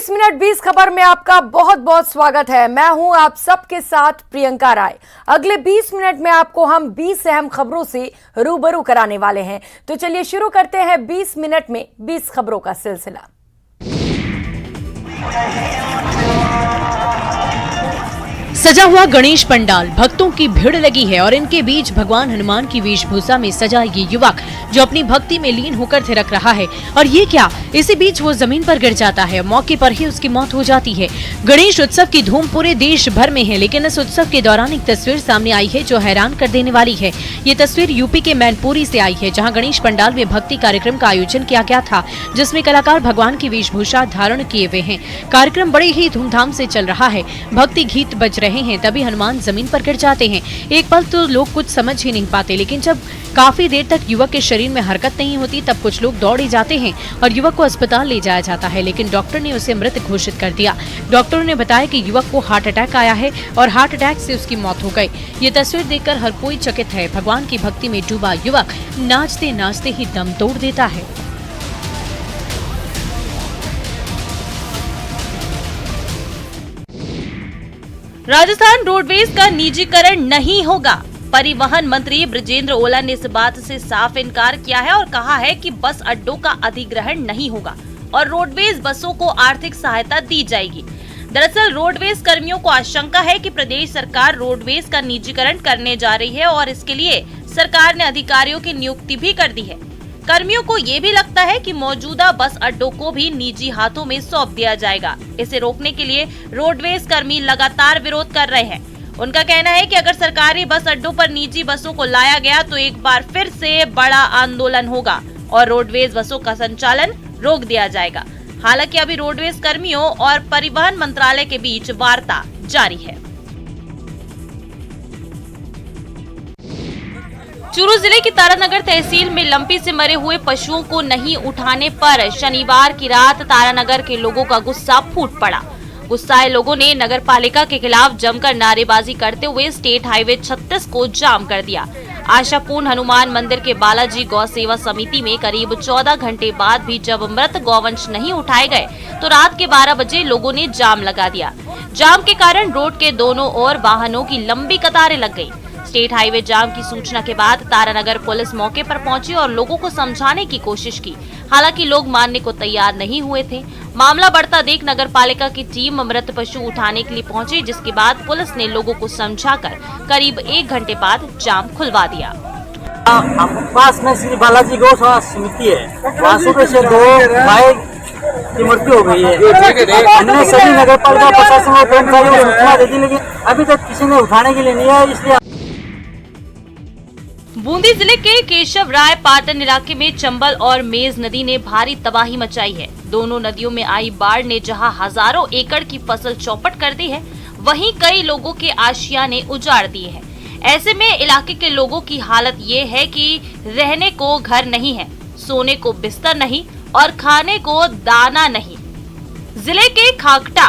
20 minute 20 खबर में आपका बहुत बहुत स्वागत है। मैं हूं आप सबके साथ प्रियंका राय। अगले 20 मिनट में आपको हम 20 अहम खबरों से रूबरू कराने वाले हैं। तो चलिए शुरू करते हैं 20 मिनट में 20 खबरों का सिलसिला। सजा हुआ गणेश पंडाल, भक्तों की भीड़ लगी है और इनके बीच भगवान हनुमान की वेशभूषा में सजा ये युवक जो अपनी भक्ति में लीन होकर थिरक रहा है। और ये क्या, इसी बीच वो जमीन पर गिर जाता है, मौके पर ही उसकी मौत हो जाती है। गणेश उत्सव की धूम पूरे देश भर में है, लेकिन इस उत्सव के दौरान एक तस्वीर सामने आई है जो हैरान कर देने वाली है। ये तस्वीर यूपी के मैनपुरी से आई है, जहाँ गणेश पंडाल में भक्ति कार्यक्रम का आयोजन किया गया था, जिसमें कलाकार भगवान की वेशभूषा धारण किए हुए हैं। कार्यक्रम बड़े ही धूमधाम से चल रहा है, भक्ति गीत बज रहे हैं, तभी हनुमान जमीन पर गिर जाते हैं। एक पल तो लोग कुछ समझ ही नहीं पाते, लेकिन जब काफी देर तक युवक के शरीर में हरकत नहीं होती तब कुछ लोग दौड़े जाते हैं और युवक को अस्पताल ले जाया जाता है, लेकिन डॉक्टर ने उसे मृत घोषित कर दिया। डॉक्टरों ने बताया कि युवक को हार्ट अटैक आया है और हार्ट अटैक से उसकी मौत हो गई। ये तस्वीर देखकर हर कोई चकित है। भगवान की भक्ति में डूबा युवक नाचते नाचते ही दम तोड़ देता है। राजस्थान रोडवेज का निजीकरण नहीं होगा। परिवहन मंत्री बृजेंद्र ओला ने इस बात से साफ इनकार किया है और कहा है कि बस अड्डों का अधिग्रहण नहीं होगा और रोडवेज बसों को आर्थिक सहायता दी जाएगी। दरअसल रोडवेज कर्मियों को आशंका है कि प्रदेश सरकार रोडवेज का निजीकरण करने जा रही है और इसके लिए सरकार ने अधिकारियों की नियुक्ति भी कर दी है। कर्मियों को ये भी लगता है कि मौजूदा बस अड्डों को भी निजी हाथों में सौंप दिया जाएगा। इसे रोकने के लिए रोडवेज कर्मी लगातार विरोध कर रहे हैं। उनका कहना है कि अगर सरकारी बस अड्डों पर निजी बसों को लाया गया तो एक बार फिर से बड़ा आंदोलन होगा और रोडवेज बसों का संचालन रोक दिया जाएगा। हालांकि अभी रोडवेज कर्मियों और परिवहन मंत्रालय के बीच वार्ता जारी है। चूरू जिले की तारानगर तहसील में लंपी से मरे हुए पशुओं को नहीं उठाने पर शनिवार की रात तारानगर के लोगों का गुस्सा फूट पड़ा। गुस्साए लोगों ने नगर पालिका के खिलाफ जमकर नारेबाजी करते हुए स्टेट हाईवे 36 को जाम कर दिया। आशापूर्ण हनुमान मंदिर के बालाजी गौ सेवा समिति में करीब 14 घंटे बाद भी जब मृत गौवंश नहीं उठाए गए तो रात के 12 बजे लोगों ने जाम लगा दिया। जाम के कारण रोड के दोनों ओर वाहनों की लंबी कतारें लग गयी। स्टेट हाईवे जाम की सूचना के बाद तारानगर पुलिस मौके पर पहुंची और लोगों को समझाने की कोशिश की। हालांकि लोग मानने को तैयार नहीं हुए थे। मामला बढ़ता देख नगर पालिका की टीम मृत पशु उठाने के लिए पहुंची, जिसके बाद पुलिस ने लोगों को समझाकर करीब 1 घंटे बाद जाम खुलवा दिया। पास में श्री बालाजी गौ सेवा समिति है, वहाँ सुबह से 2 गाय की मृत्यु हो गई है। हमने सभी नगर पालिका प्रशासन और कर्मचारियों को सूचना दे दी, लेकिन अभी तक किसी ने उठाने के लिए नहीं आया। इसलिए बूंदी जिले के केशव राय पाटन इलाके में चंबल और मेज नदी ने भारी तबाही मचाई है। दोनों नदियों में आई बाढ़ ने जहां हजारों एकड़ की फसल चौपट कर दी है, वहीं कई लोगों के आशियाने उजाड़ दिए हैं। ऐसे में इलाके के लोगों की हालत ये है कि रहने को घर नहीं है, सोने को बिस्तर नहीं और खाने को दाना नहीं। जिले के खाकटा,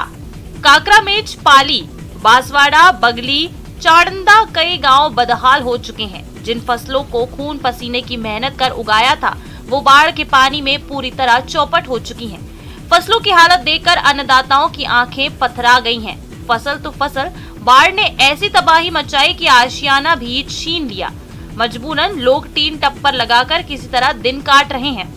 काकरामेच, पाली, बांसवाड़ा, बगली, चाड़ंदा कई गांव बदहाल हो चुके हैं। जिन फसलों को खून पसीने की मेहनत कर उगाया था वो बाढ़ के पानी में पूरी तरह चौपट हो चुकी हैं। फसलों की हालत देखकर अन्नदाताओं की आंखें पथरा गई हैं। फसल तो फसल, बाढ़ ने ऐसी तबाही मचाई कि आशियाना भी छीन लिया। मजबूरन लोग टीन टप्पर लगाकर किसी तरह दिन काट रहे हैं।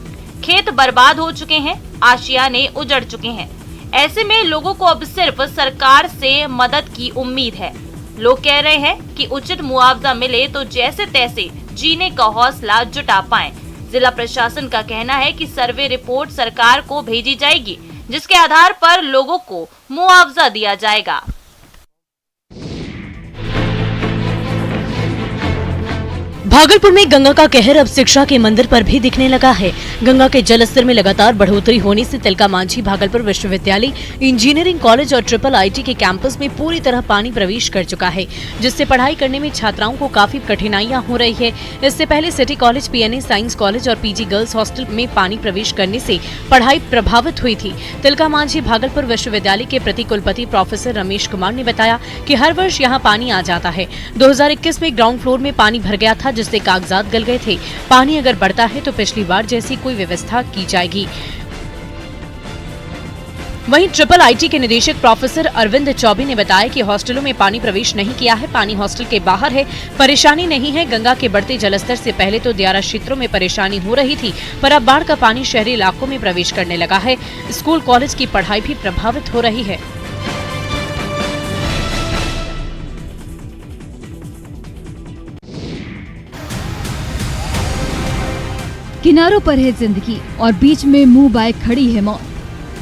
खेत बर्बाद हो चुके हैं, आशियाने उजड़ चुके हैं। ऐसे में लोगों को अब सिर्फ सरकार से मदद की उम्मीद है। लोग कह रहे हैं कि उचित मुआवजा मिले तो जैसे तैसे जीने का हौसला जुटा पाएं। जिला प्रशासन का कहना है कि सर्वे रिपोर्ट सरकार को भेजी जाएगी, जिसके आधार पर लोगों को मुआवजा दिया जाएगा। भागलपुर में गंगा का कहर अब शिक्षा के मंदिर पर भी दिखने लगा है। गंगा के जलस्तर में लगातार बढ़ोतरी होने से तिलका मांझी भागलपुर विश्वविद्यालय, इंजीनियरिंग कॉलेज और ट्रिपल आईटी के कैंपस में पूरी तरह पानी प्रवेश कर चुका है, जिससे पढ़ाई करने में छात्राओं को काफी कठिनाइयां हो रही है। इससे पहले city college, PNA science college और पीजी गर्ल्स हॉस्टल में पानी प्रवेश करने से पढ़ाई प्रभावित हुई थी। तिलका मांझी भागलपुर विश्वविद्यालय के प्रति कुलपति प्रोफेसर रमेश कुमार ने बताया कि हर वर्ष यहाँ पानी आ जाता है। 2021 में ग्राउंड फ्लोर में पानी भर गया था, जिससे कागजात गल गए थे। पानी अगर बढ़ता है तो पिछली बार जैसी कोई व्यवस्था की जाएगी। वहीं ट्रिपल आईटी के निदेशक प्रोफेसर अरविंद चौबे ने बताया कि हॉस्टलों में पानी प्रवेश नहीं किया है, पानी हॉस्टल के बाहर है, परेशानी नहीं है। गंगा के बढ़ते जलस्तर से पहले तो दियारा क्षेत्रों में परेशानी हो रही थी, पर अब बाढ़ का पानी शहरी इलाकों में प्रवेश करने लगा है। स्कूल कॉलेज की पढ़ाई भी प्रभावित हो रही है। किनारों पर है जिंदगी और बीच में मुंह बाय खड़ी है मौत।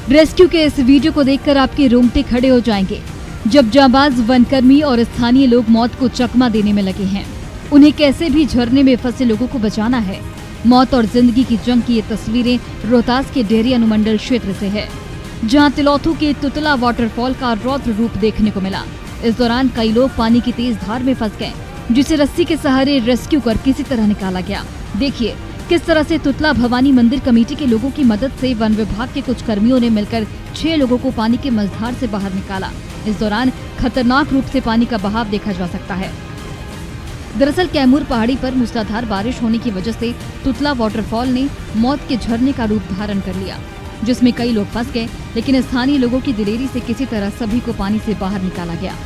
रेस्क्यू के इस वीडियो को देखकर आपके रोंगटे खड़े हो जाएंगे, जब जांबाज वनकर्मी और स्थानीय लोग मौत को चकमा देने में लगे हैं। उन्हें कैसे भी झरने में फंसे लोगों को बचाना है। मौत और जिंदगी की जंग की ये तस्वीरें रोहतास के डेहरी अनुमंडल क्षेत्र से है, जहां तिलौथू के तुतला वाटरफॉल का रौद्र रूप देखने को मिला। इस दौरान कई लोग पानी की तेज धार में फंस गए, जिसे रस्सी के सहारे रेस्क्यू कर किसी तरह निकाला गया। देखिए किस तरह से तुतला भवानी मंदिर कमेटी के लोगों की मदद से वन विभाग के कुछ कर्मियों ने मिलकर 6 लोगों को पानी के मझधार से बाहर निकाला। इस दौरान खतरनाक रूप से पानी का बहाव देखा जा सकता है। दरअसल कैमूर पहाड़ी पर मूसलाधार बारिश होने की वजह से तुतला वाटरफॉल ने मौत के झरने का रूप धारण कर लिया, जिसमें कई लोग फंस गए, लेकिन स्थानीय लोगों की दिलेरी से किसी तरह सभी को पानी से बाहर निकाला गया।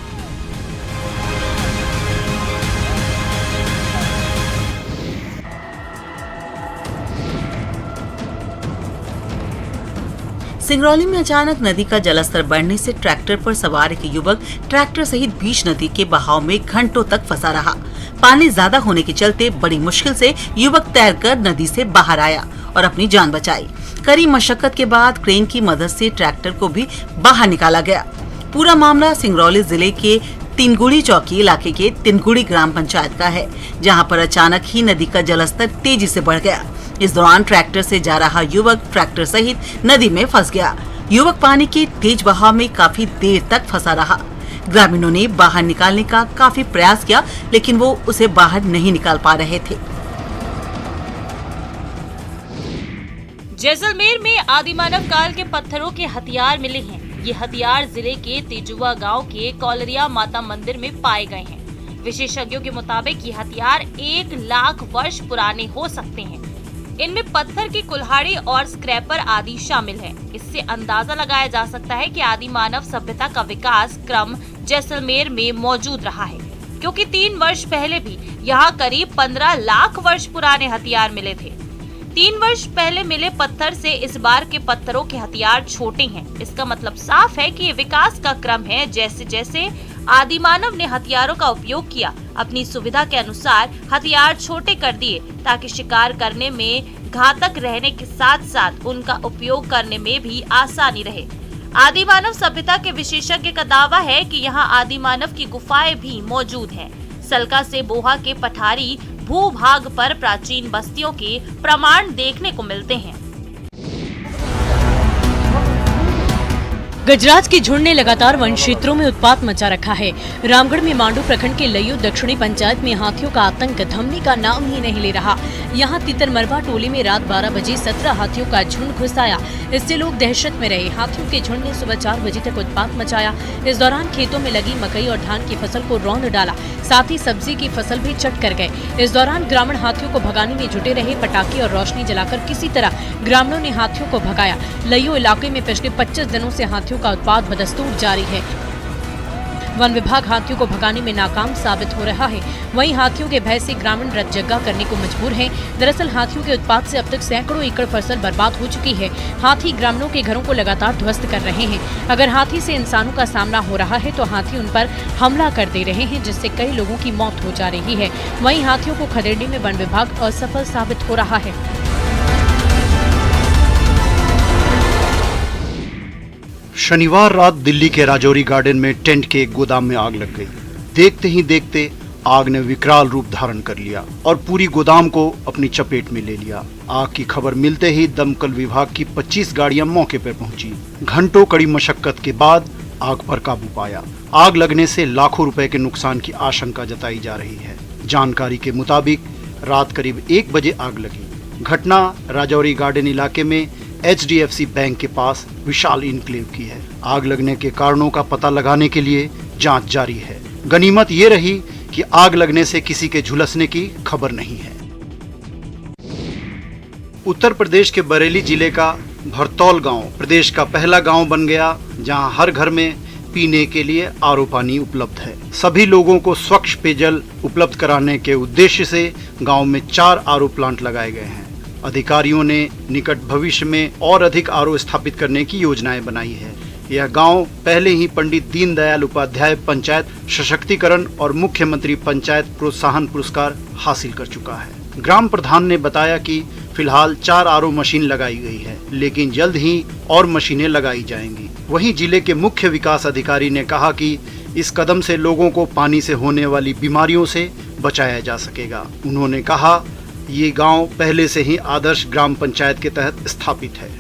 सिंगरौली में अचानक नदी का जलस्तर बढ़ने से ट्रैक्टर पर सवार एक युवक ट्रैक्टर सहित बीच नदी के बहाव में घंटों तक फंसा रहा। पानी ज्यादा होने के चलते बड़ी मुश्किल से युवक तैरकर नदी से बाहर आया और अपनी जान बचाई। कड़ी मशक्कत के बाद क्रेन की मदद से ट्रैक्टर को भी बाहर निकाला गया। पूरा मामला सिंगरौली जिले के तिनगुड़ी चौकी इलाके के तिनगुड़ी ग्राम पंचायत का है, जहां पर अचानक ही नदी का जलस्तर तेजी से बढ़ गया। इस दौरान ट्रैक्टर से जा रहा युवक ट्रैक्टर सहित नदी में फंस गया। युवक पानी के तेज बहाव में काफी देर तक फंसा रहा। ग्रामीणों ने बाहर निकालने का काफी प्रयास किया, लेकिन वो उसे बाहर नहीं निकाल पा रहे थे। जैसलमेर में आदिमानव काल के पत्थरों के हथियार मिले हैं। ये हथियार जिले के तेजुआ गांव के कौलरिया माता मंदिर में पाए गए हैं। विशेषज्ञों के मुताबिक ये हथियार 1 लाख वर्ष पुराने हो सकते हैं। इनमें पत्थर की कुल्हाड़ी और स्क्रैपर आदि शामिल है। इससे अंदाजा लगाया जा सकता है कि आदि मानव सभ्यता का विकास क्रम जैसलमेर में मौजूद रहा है, क्योंकि 3 वर्ष पहले भी यहाँ करीब 15 लाख वर्ष पुराने हथियार मिले थे। 3 वर्ष पहले मिले पत्थर से इस बार के पत्थरों के हथियार छोटे हैं। इसका मतलब साफ है कि ये विकास का क्रम है। जैसे जैसे आदिमानव ने हथियारों का उपयोग किया, अपनी सुविधा के अनुसार हथियार छोटे कर दिए, ताकि शिकार करने में घातक रहने के साथ साथ उनका उपयोग करने में भी आसानी रहे। आदिमानव सभ्यता के विशेषज्ञ का दावा है कि यहाँ आदिमानव की गुफाएं भी मौजूद हैं। सलका से बोहा के पठारी भूभाग पर प्राचीन बस्तियों के प्रमाण देखने को मिलते हैं। गजराज के झुंड ने लगातार वन क्षेत्रों में उत्पात मचा रखा है। रामगढ़ में मांडू प्रखंड के लयू दक्षिणी पंचायत में हाथियों का आतंक थमने का नाम ही नहीं ले रहा। यहाँ तितरमरवा टोली में रात 12 बजे 17 हाथियों का झुंड घुस आया। इससे लोग दहशत में रहे। हाथियों के झुंड ने सुबह 4 बजे तक उत्पात मचाया। इस दौरान खेतों में लगी मकई और धान की फसल को रौंद डाला, साथ ही सब्जी की फसल भी चट कर गए। इस दौरान ग्रामीण हाथियों को भगाने में जुटे रहे। पटाखे और रोशनी जलाकर किसी तरह ग्रामीणों ने हाथियों को भगाया। लयू इलाके में पिछले 25 दिनों से हाथियों का उत्पात बदस्तूर जारी है। वन विभाग हाथियों को भगाने में नाकाम साबित हो रहा है। वहीं हाथियों के भय से ग्रामीण रतजग्गा करने को मजबूर हैं। दरअसल हाथियों के उत्पात से अब तक सैकड़ों एकड़ फसल बर्बाद हो चुकी है। हाथी ग्रामीणों के घरों को लगातार ध्वस्त कर रहे हैं। अगर हाथी से इंसानों का सामना हो रहा है तो हाथी उन पर हमला कर दे रहे हैं, जिससे कई लोगों की मौत हो जा रही है। वहीं हाथियों को खदेड़ने में वन विभाग असफल साबित हो रहा है। शनिवार रात दिल्ली के राजौरी गार्डन में टेंट के एक गोदाम में आग लग गई। देखते ही देखते आग ने विकराल रूप धारण कर लिया और पूरी गोदाम को अपनी चपेट में ले लिया। आग की खबर मिलते ही दमकल विभाग की 25 गाड़ियां मौके पर पहुंची। घंटों कड़ी मशक्कत के बाद आग पर काबू पाया। आग लगने से लाखों रुपए के नुकसान की आशंका जताई जा रही है। जानकारी के मुताबिक रात करीब 1 बजे आग लगी। घटना राजौरी गार्डन इलाके में HDFC बैंक के पास विशाल इनक्लेव की है। आग लगने के कारणों का पता लगाने के लिए जांच जारी है। गनीमत ये रही कि आग लगने से किसी के झुलसने की खबर नहीं है। उत्तर प्रदेश के बरेली जिले का भरतौल गांव प्रदेश का पहला गांव बन गया जहां हर घर में पीने के लिए आरओ पानी उपलब्ध है। सभी लोगों को स्वच्छ पेयजल उपलब्ध कराने के उद्देश्य से गांव में 4 आरओ प्लांट लगाए गए हैं। अधिकारियों ने निकट भविष्य में और अधिक आरओ स्थापित करने की योजनाएं बनाई है। यह गांव पहले ही पंडित दीनदयाल उपाध्याय पंचायत सशक्तिकरण और मुख्यमंत्री पंचायत प्रोत्साहन पुरस्कार हासिल कर चुका है। ग्राम प्रधान ने बताया कि फिलहाल 4 आरओ मशीन लगाई गई है, लेकिन जल्द ही और मशीनें लगाई जाएंगी। वहीं जिले के मुख्य विकास अधिकारी ने कहा कि इस कदम से लोगों को पानी से होने वाली बीमारियों से बचाया जा सकेगा। उन्होंने कहा, ये गांव पहले से ही आदर्श ग्राम पंचायत के तहत स्थापित है।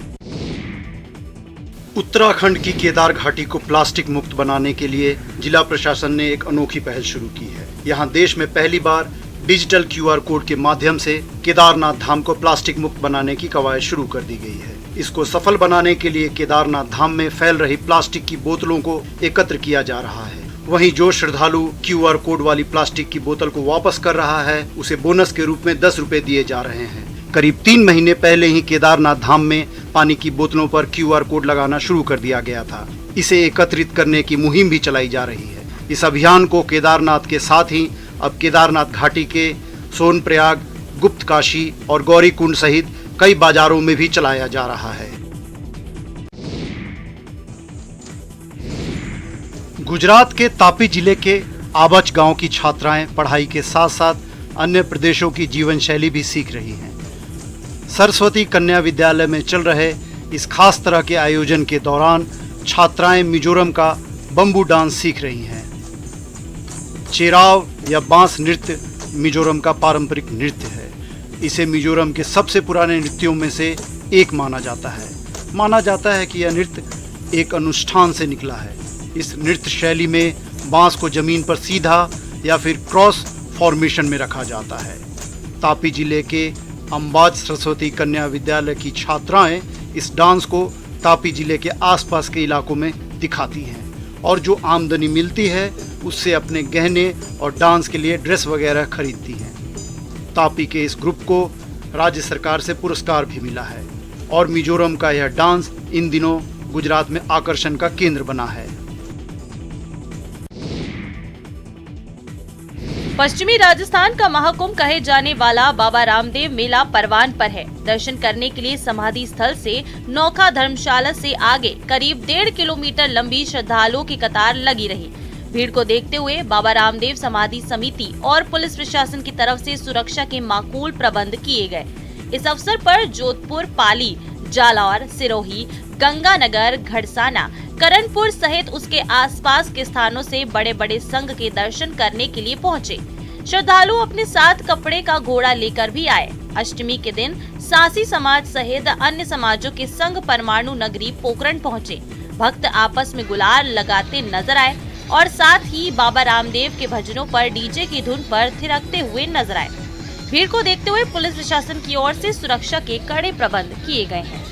उत्तराखंड की केदार घाटी को प्लास्टिक मुक्त बनाने के लिए जिला प्रशासन ने एक अनोखी पहल शुरू की है। यहाँ देश में पहली बार डिजिटल QR कोड के माध्यम से केदारनाथ धाम को प्लास्टिक मुक्त बनाने की कवायद शुरू कर दी गई है। इसको सफल बनाने के लिए केदारनाथ धाम में फैल रही प्लास्टिक की बोतलों को एकत्र किया जा रहा है। वहीं जो श्रद्धालु QR कोड वाली प्लास्टिक की बोतल को वापस कर रहा है, उसे बोनस के रूप में 10 रुपए दिए जा रहे हैं। करीब 3 महीने पहले ही केदारनाथ धाम में पानी की बोतलों पर QR कोड लगाना शुरू कर दिया गया था। इसे एकत्रित करने की मुहिम भी चलाई जा रही है। इस अभियान को केदारनाथ के साथ ही अब केदारनाथ घाटी के सोनप्रयाग, गुप्तकाशी और गौरीकुंड सहित कई बाजारों में भी चलाया जा रहा है। गुजरात के तापी जिले के आबच गांव की छात्राएं पढ़ाई के साथ साथ अन्य प्रदेशों की जीवन शैली भी सीख रही हैं। सरस्वती कन्या विद्यालय में चल रहे इस खास तरह के आयोजन के दौरान छात्राएं मिजोरम का बम्बू डांस सीख रही हैं। चेराव या बांस नृत्य मिजोरम का पारंपरिक नृत्य है। इसे मिजोरम के सबसे पुराने नृत्यों में से एक माना जाता है। माना जाता है कि यह नृत्य एक अनुष्ठान से निकला है। इस नृत्य शैली में बांस को जमीन पर सीधा या फिर क्रॉस फॉर्मेशन में रखा जाता है। तापी जिले के अंबाज सरस्वती कन्या विद्यालय की छात्राएं इस डांस को तापी जिले के आसपास के इलाकों में दिखाती हैं और जो आमदनी मिलती है उससे अपने गहने और डांस के लिए ड्रेस वगैरह खरीदती हैं। तापी के इस ग्रुप को राज्य सरकार से पुरस्कार भी मिला है और मिजोरम का यह डांस इन दिनों गुजरात में आकर्षण का केंद्र बना है। पश्चिमी राजस्थान का महाकुंभ कहे जाने वाला बाबा रामदेव मेला परवान पर है। दर्शन करने के लिए समाधि स्थल से नौखा धर्मशाला से आगे करीब 1.5 किलोमीटर लंबी श्रद्धालुओं की कतार लगी रही। भीड़ को देखते हुए बाबा रामदेव समाधि समिति और पुलिस प्रशासन की तरफ से सुरक्षा के माकूल प्रबंध किए गए। इस अवसर पर जोधपुर, पाली, जालौर, सिरोही, गंगानगर, घड़साना, करणपुर सहित उसके आसपास के स्थानों से बड़े बड़े संघ के दर्शन करने के लिए पहुंचे। श्रद्धालु अपने साथ कपड़े का घोड़ा लेकर भी आए। अष्टमी के दिन सासी समाज सहित अन्य समाजों के संघ परमाणु नगरी पोखरण पहुंचे। भक्त आपस में गुलाल लगाते नजर आए और साथ ही बाबा रामदेव के भजनों पर डीजे की धुन पर थिरकते हुए नजर आए। भीड़ को देखते हुए पुलिस प्रशासन की ओर से सुरक्षा के कड़े प्रबंध किए गए हैं।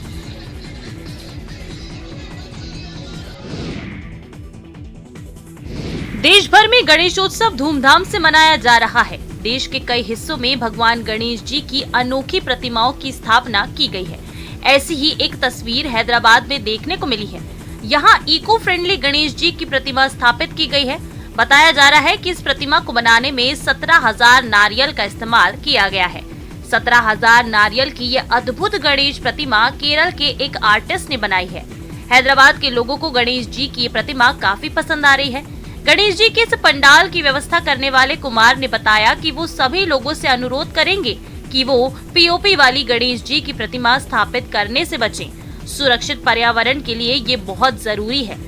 देश भर में गणेशोत्सव धूमधाम से मनाया जा रहा है। देश के कई हिस्सों में भगवान गणेश जी की अनोखी प्रतिमाओं की स्थापना की गई है। ऐसी ही एक तस्वीर हैदराबाद में देखने को मिली है। यहाँ इको फ्रेंडली गणेश जी की प्रतिमा स्थापित की गई है। बताया जा रहा है कि इस प्रतिमा को बनाने में 17,000 नारियल का इस्तेमाल किया गया है। 17,000 नारियल की यह अद्भुत गणेश प्रतिमा केरल के एक आर्टिस्ट ने बनाई है। हैदराबाद के लोगों को गणेश जी की प्रतिमा काफी पसंद आ रही है। गणेश जी के इस पंडाल की व्यवस्था करने वाले कुमार ने बताया कि वो सभी लोगों से अनुरोध करेंगे कि वो पीओपी वाली गणेश जी की प्रतिमा स्थापित करने से बचें। सुरक्षित पर्यावरण के लिए ये बहुत जरूरी है।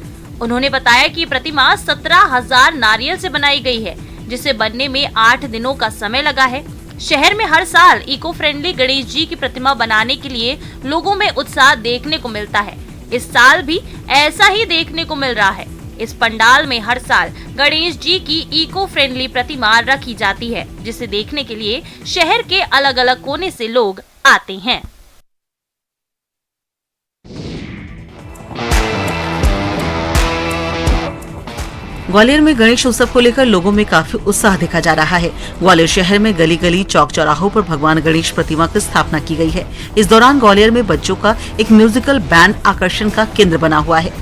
उन्होंने बताया कि प्रतिमा 17,000 नारियल से बनाई गई है, जिसे बनने में 8 दिनों का समय लगा है। शहर में हर साल इको फ्रेंडली गणेश जी की प्रतिमा बनाने के लिए लोगों में उत्साह देखने को मिलता है। इस साल भी ऐसा ही देखने को मिल रहा है। इस पंडाल में हर साल गणेश जी की इको फ्रेंडली प्रतिमा रखी जाती है, जिसे देखने के लिए शहर के अलग अलग कोने से लोग आते हैं। ग्वालियर में गणेश उत्सव को लेकर लोगों में काफी उत्साह देखा जा रहा है। ग्वालियर शहर में गली गली चौक चौराहों पर भगवान गणेश प्रतिमा की स्थापना की गई है। इस दौरान ग्वालियर में बच्चों का एक म्यूजिकल बैंड आकर्षण का केंद्र बना हुआ है।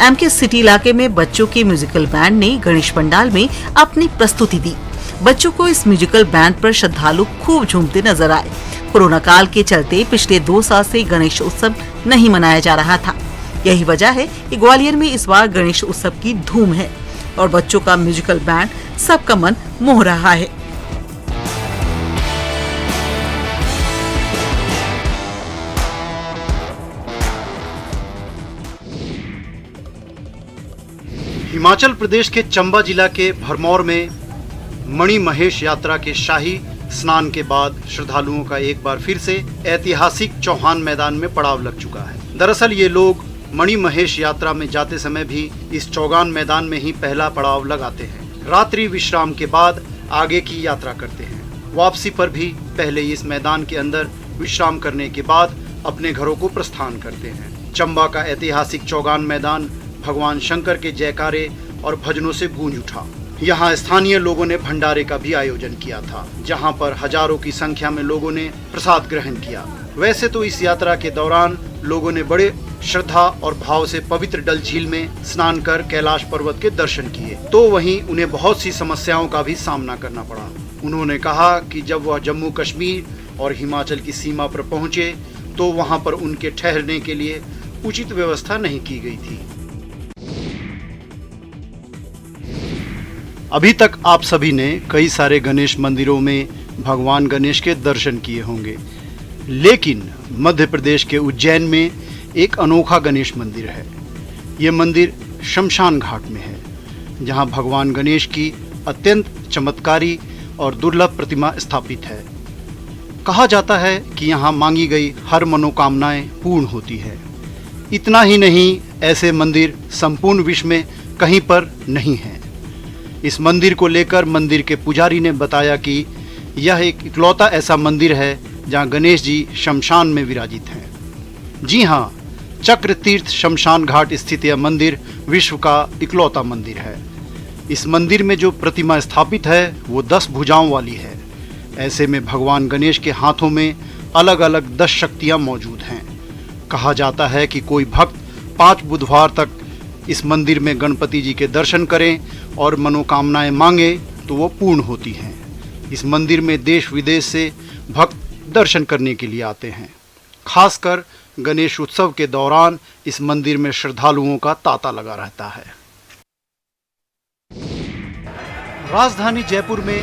एमके सिटी इलाके में बच्चों के म्यूजिकल बैंड ने गणेश पंडाल में अपनी प्रस्तुति दी। बच्चों को इस म्यूजिकल बैंड पर श्रद्धालु खूब झूमते नजर आए। कोरोना काल के चलते पिछले 2 साल से गणेश उत्सव नहीं मनाया जा रहा था। यही वजह है कि ग्वालियर में इस बार गणेश उत्सव की धूम है और बच्चों का म्यूजिकल बैंड सबका मन मोह रहा है। हिमाचल प्रदेश के चंबा जिला के भरमौर में मणि महेश यात्रा के शाही स्नान के बाद श्रद्धालुओं का एक बार फिर से ऐतिहासिक चौहान मैदान में पड़ाव लग चुका है। दरअसल ये लोग मणि महेश यात्रा में जाते समय भी इस चौगान मैदान में ही पहला पड़ाव लगाते हैं। रात्रि विश्राम के बाद आगे की यात्रा करते हैं। वापसी पर भी पहले इस मैदान के अंदर विश्राम करने के बाद अपने घरों को प्रस्थान करते हैं। चंबा का ऐतिहासिक चौगान मैदान भगवान शंकर के जयकारे और भजनों से गूंज उठा। यहाँ स्थानीय लोगों ने भंडारे का भी आयोजन किया था, जहाँ पर हजारों की संख्या में लोगों ने प्रसाद ग्रहण किया। वैसे तो इस यात्रा के दौरान लोगों ने बड़े श्रद्धा और भाव से पवित्र डल झील में स्नान कर कैलाश पर्वत के दर्शन किए, तो वहीं उन्हें बहुत सी समस्याओं का भी सामना करना पड़ा। उन्होंने कहा कि जब वह जम्मू कश्मीर और हिमाचल की सीमा पर पहुंचे तो वहां पर उनके ठहरने के लिए उचित व्यवस्था नहीं की गई थी। अभी तक आप सभी ने कई सारे गणेश मंदिरों में भगवान गणेश के दर्शन किए होंगे, लेकिन मध्य प्रदेश के उज्जैन में एक अनोखा गणेश मंदिर है। ये मंदिर शमशान घाट में है, जहां भगवान गणेश की अत्यंत चमत्कारी और दुर्लभ प्रतिमा स्थापित है। कहा जाता है कि यहाँ मांगी गई हर मनोकामनाएं पूर्ण होती है। इतना ही नहीं, ऐसे मंदिर संपूर्ण विश्व में कहीं पर नहीं है। इस मंदिर को लेकर मंदिर के पुजारी ने बताया कि यह एक इकलौता ऐसा मंदिर है जहां गणेश जी शमशान में विराजित हैं। जी हाँ, चक्र तीर्थ शमशान घाट स्थित यह मंदिर विश्व का इकलौता मंदिर है। इस मंदिर में जो प्रतिमा स्थापित है वो 10 भुजाओं वाली है। ऐसे में भगवान गणेश के हाथों में अलग अलग 10 शक्तियाँ मौजूद हैं। कहा जाता है कि कोई भक्त 5 बुधवार तक इस मंदिर में गणपति जी के दर्शन करें और मनोकामनाएं मांगे तो वो पूर्ण होती हैं। इस मंदिर में देश विदेश से भक्त दर्शन करने के लिए आते हैं। खासकर गणेश उत्सव के दौरान इस मंदिर में श्रद्धालुओं का तांता लगा रहता है। राजधानी जयपुर में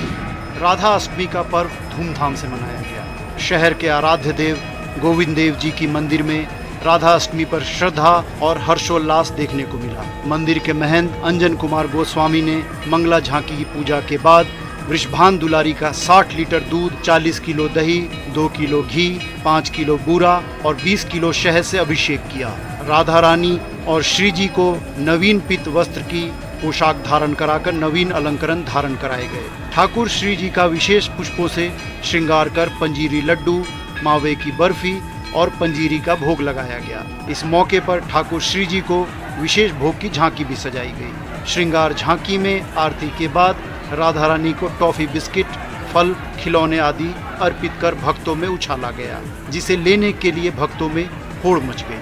राधा अष्टमी का पर्व धूमधाम से मनाया गया। शहर के आराध्य देव गोविंद देव जी की मंदिर में राधा अष्टमी पर श्रद्धा और हर्षोल्लास देखने को मिला। मंदिर के महंत अंजन कुमार गोस्वामी ने मंगला झांकी की पूजा के बाद वृषभान दुलारी का 60 लीटर दूध, 40 किलो दही, 2 किलो घी, 5 किलो बूरा और 20 किलो शहद से अभिषेक किया। राधा रानी और श्री जी को नवीन पीत वस्त्र की पोशाक धारण कराकर नवीन अलंकरण धारण कराए गए। ठाकुर श्री जी का विशेष पुष्पों से श्रृंगार कर पंजीरी लड्डू, मावे की बर्फी और पंजीरी का भोग लगाया गया। इस मौके पर ठाकुर श्री जी को विशेष भोग की झांकी भी सजाई गई। श्रृंगार झांकी में आरती के बाद राधा रानी को टॉफी, बिस्किट, फल, खिलौने आदि अर्पित कर भक्तों में उछाला गया, जिसे लेने के लिए भक्तों में होड़ मच गई।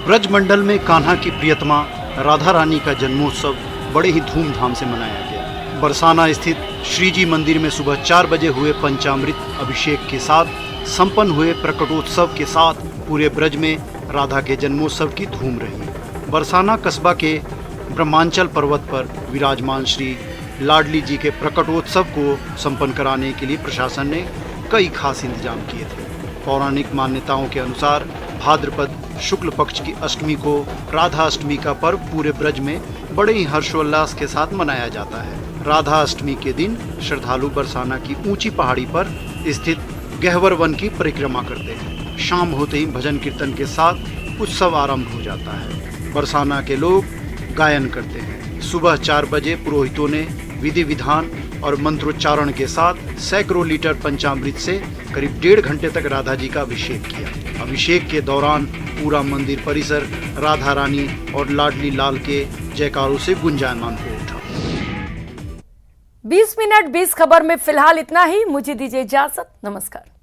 ब्रज मंडल में कान्हा की प्रियतमा राधा रानी का जन्मोत्सव बड़े ही धूमधाम से मनाया गया। बरसाना स्थित श्री जी मंदिर में सुबह 4 बजे हुए पंचामृत अभिषेक के साथ संपन्न हुए प्रकटोत्सव के साथ पूरे ब्रज में राधा के जन्मोत्सव की धूम रही। बरसाना कस्बा के ब्रह्मांचल पर्वत पर विराजमान श्री लाडली जी के प्रकटोत्सव को संपन्न कराने के लिए प्रशासन ने कई खास इंतजाम किए थे। पौराणिक मान्यताओं के अनुसार भाद्रपद शुक्ल पक्ष की अष्टमी को राधा अष्टमी का पर्व पूरे ब्रज में बड़े ही हर्षोल्लास के साथ मनाया जाता है। राधा अष्टमी के दिन श्रद्धालु बरसाना की ऊंची पहाड़ी पर स्थित गहवर वन की परिक्रमा करते हैं। शाम होते ही भजन कीर्तन के साथ उत्सव आरंभ हो जाता है। बरसाना के लोग गायन करते हैं। सुबह 4 बजे पुरोहितों ने विधि विधान और मंत्रोच्चारण के साथ सैकड़ों लीटर पंचामृत से करीब 1.5 घंटे तक राधा जी का अभिषेक किया। अभिषेक के दौरान पूरा मंदिर परिसर राधा रानी और लाडली लाल के जयकारों से गुंजायमान हो उठा। 20 मिनट 20 खबर में फिलहाल इतना ही। मुझे दीजिए इजाजत। नमस्कार।